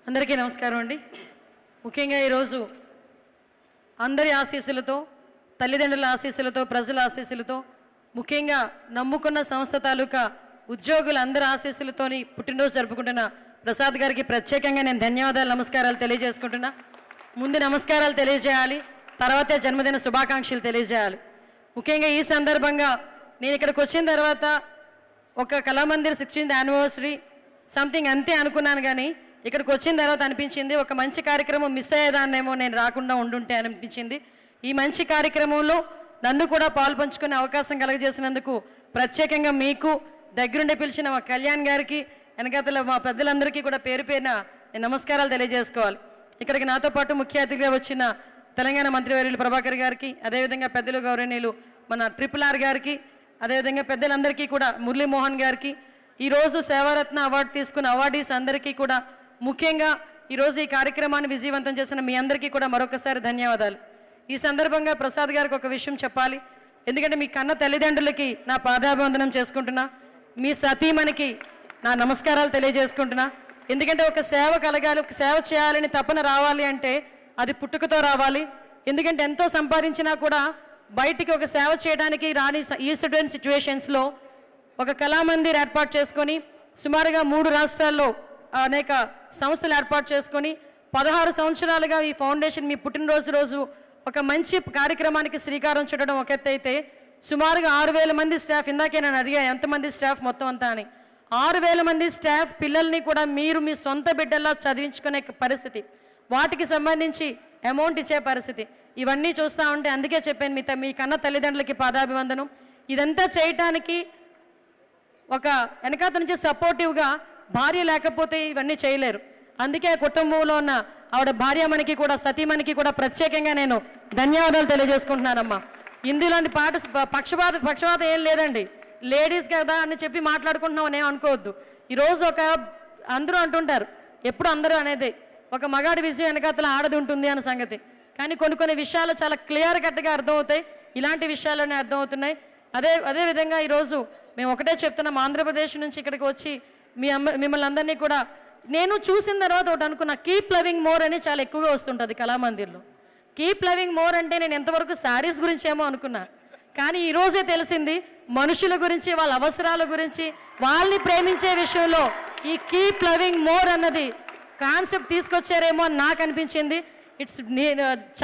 అందరికీ నమస్కారం అండి. ముఖ్యంగా ఈరోజు అందరి ఆశీస్సులతో, తల్లిదండ్రుల ఆశీస్సులతో, ప్రజల ఆశీస్సులతో, ముఖ్యంగా నమ్ముకున్న సంస్థ తాలూకా ఉద్యోగులందరి ఆశీస్సులతోని పుట్టినరోజు జరుపుకుంటున్న ప్రసాద్ గారికి ప్రత్యేకంగా నేను ధన్యవాదాలు, నమస్కారాలు తెలియజేసుకుంటున్నా. ముందు నమస్కారాలు తెలియజేయాలి, తర్వాతే జన్మదిన శుభాకాంక్షలు తెలియజేయాలి. ముఖ్యంగా ఈ సందర్భంగా నేను ఇక్కడికి వచ్చిన తర్వాత ఒక కళామందిర్ 16th యానివర్సరీ సంథింగ్ అంతే అనుకున్నాను, కానీ ఇక్కడికి వచ్చిన తర్వాత అనిపించింది ఒక మంచి కార్యక్రమం మిస్ అయ్యేదాన్నేమో నేను రాకుండా ఉండుంటే అనిపించింది. ఈ మంచి కార్యక్రమంలో నన్ను కూడా పాలు పంచుకునే అవకాశం కలగజేసినందుకు ప్రత్యేకంగా మీకు, దగ్గరుండి పిలిచిన మా కళ్యాణ్ గారికి, వెనకాతల మా పెద్దలందరికీ కూడా పేరు పేరున నేను నమస్కారాలు తెలియజేసుకోవాలి. ఇక్కడికి నాతో పాటు ముఖ్య అతిథిగా వచ్చిన తెలంగాణ మంత్రివర్యులు ప్రభాకర్ గారికి, అదేవిధంగా పెద్దలు గౌరవనీయులు మన RRR గారికి, అదేవిధంగా పెద్దలందరికీ కూడా మురళీమోహన్ గారికి, ఈరోజు సేవారత్న అవార్డు తీసుకున్న అవార్డీస్ అందరికీ కూడా, ముఖ్యంగా ఈరోజు ఈ కార్యక్రమాన్ని విజయవంతం చేసిన మీ అందరికీ కూడా మరొకసారి ధన్యవాదాలు. ఈ సందర్భంగా ప్రసాద్ గారికి ఒక విషయం చెప్పాలి. ఎందుకంటే మీ కన్న తల్లిదండ్రులకి నా పాదాభివందనం చేసుకుంటున్నా, మీ సతీమణికి నా నమస్కారాలు తెలియజేసుకుంటున్నా. ఎందుకంటే ఒక సేవ కలగాలి, ఒక సేవ చేయాలని తపన రావాలి అంటే అది పుట్టుకతో రావాలి. ఎందుకంటే ఎంతో సంపాదించినా కూడా బయటికి ఒక సేవ చేయడానికి రాని ఈ సిచ్యువేషన్స్లో ఒక కళామందిర్ ఏర్పాటు చేసుకొని సుమారుగా 3 రాష్ట్రాల్లో అనేక సంస్థలు ఏర్పాటు చేసుకొని 16 సంవత్సరాలుగా ఈ ఫౌండేషన్ మీ పుట్టినరోజు రోజు ఒక మంచి కార్యక్రమానికి శ్రీకారం చుట్టడం ఒక ఎత్తు అయితే, సుమారుగా 6,000 మంది స్టాఫ్, ఇందాకే నేను అడిగా ఎంతమంది స్టాఫ్ మొత్తం అంతా అని, 6,000 మంది స్టాఫ్ పిల్లల్ని కూడా మీరు మీ సొంత బిడ్డల్లా చదివించుకునే పరిస్థితి, వాటికి సంబంధించి అమౌంట్ ఇచ్చే పరిస్థితి, ఇవన్నీ చూస్తూ ఉంటే అందుకే చెప్పాను మీ కన్న తల్లిదండ్రులకి పాదాభివందనం. ఇదంతా చేయటానికి ఒక వెనకాత నుంచి సపోర్టివ్గా భార్య లేకపోతే ఇవన్నీ చేయలేరు. అందుకే కుటుంబంలో ఉన్న ఆవిడ భార్యమణికి కూడా, సతీమణికి కూడా ప్రత్యేకంగా నేను ధన్యవాదాలు తెలియజేసుకుంటున్నానమ్మా. ఇందులోని పక్షపాతం ఏం లేదండి, లేడీస్ కదా అని చెప్పి మాట్లాడుకుంటున్నాం అని అనుకోవద్దు. ఈరోజు అందరూ అంటుంటారు, ఎప్పుడు అందరూ అనేది ఒక మగాడి విజయం వెనకాతల ఆడది ఉంటుంది అన్న సంగతి, కానీ కొన్ని విషయాలు చాలా క్లియర్ కట్గా అర్థమవుతాయి. ఇలాంటి విషయాలనే అర్థమవుతున్నాయి. అదేవిధంగా ఈరోజు మేము ఒకటే చెప్తున్నాం, ఆంధ్రప్రదేశ్ నుంచి ఇక్కడికి వచ్చి మిమ్మల్ని అందరినీ కూడా నేను చూసిన తర్వాత ఒకటి అనుకున్నా, కీప్ లవింగ్ మోర్ అని చాలా ఎక్కువగా వస్తుంటుంది కళామందిర్లో. కీప్ లవింగ్ మోర్ అంటే నేను ఎంతవరకు శారీస్ గురించి ఏమో అనుకున్నా, కానీ ఈరోజే తెలిసింది మనుషుల గురించి, వాళ్ళ అవసరాల గురించి, వాళ్ళని ప్రేమించే విషయంలో ఈ కీప్ లవింగ్ మోర్ అన్నది కాన్సెప్ట్ తీసుకొచ్చారేమో అని నాకు అనిపించింది. ఇట్స్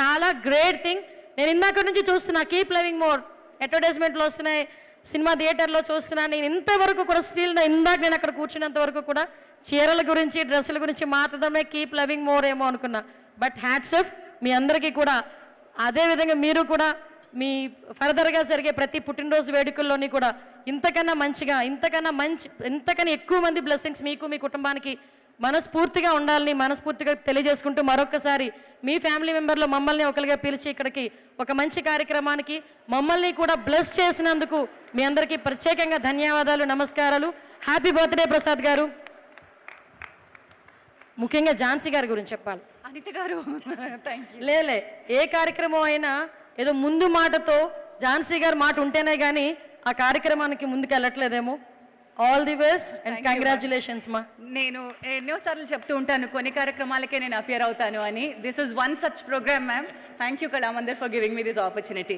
చాలా గ్రేట్ థింగ్. నేను ఇందాక నుంచి చూస్తున్నా కీప్ లవింగ్ మోర్, అడ్వర్టైజ్మెంట్లో వస్తున్నాయి, సినిమా థియేటర్లో చూస్తున్నాను. నేను ఇంతవరకు కూడా స్టిల్ ఇందాక నేను అక్కడ కూర్చున్నంత వరకు కూడా చీరల గురించి, డ్రెస్సుల గురించి మాత్రమే కీప్ లవింగ్ మోర్ ఏమో అనుకున్నా. బట్ హ్యాట్స్ ఆఫ్ మీ అందరికీ కూడా. అదేవిధంగా మీరు కూడా మీ ఫర్దర్గా జరిగే ప్రతి పుట్టినరోజు వేడుకల్లోని కూడా ఇంతకన్నా మంచిగా, ఇంతకన్నా ఎక్కువ మంది బ్లెస్సింగ్స్ మీకు, మీ కుటుంబానికి మనస్ఫూర్తిగా ఉండాలని మనస్ఫూర్తిగా తెలియజేసుకుంటూ, మరొకసారి మీ ఫ్యామిలీ మెంబర్లో మమ్మల్ని ఒకరిగా పిలిచి ఇక్కడికి ఒక మంచి కార్యక్రమానికి మమ్మల్ని కూడా బ్లెస్ చేసినందుకు మీ అందరికీ ప్రత్యేకంగా ధన్యవాదాలు, నమస్కారాలు. హ్యాపీ బర్త్డే ప్రసాద్ గారు. ముఖ్యంగా ఝాన్సీ గారి గురించి చెప్పాలి. అనిత గారు లేలే ఏ కార్యక్రమం అయినా ఏదో ముందు మాటతో ఝాన్సీ గారి మాట ఉంటేనే కానీ ఆ కార్యక్రమానికి ముందుకు వెళ్ళట్లేదేమో. All the best and congratulations మా. నేను ఎన్నోసార్లు చెప్తూ ఉంటాను కొన్ని కార్యక్రమాలకే నేను అపియర్ అవుతాను అని. This is one such program ma'am. Thank you Kalamandir for giving me this opportunity.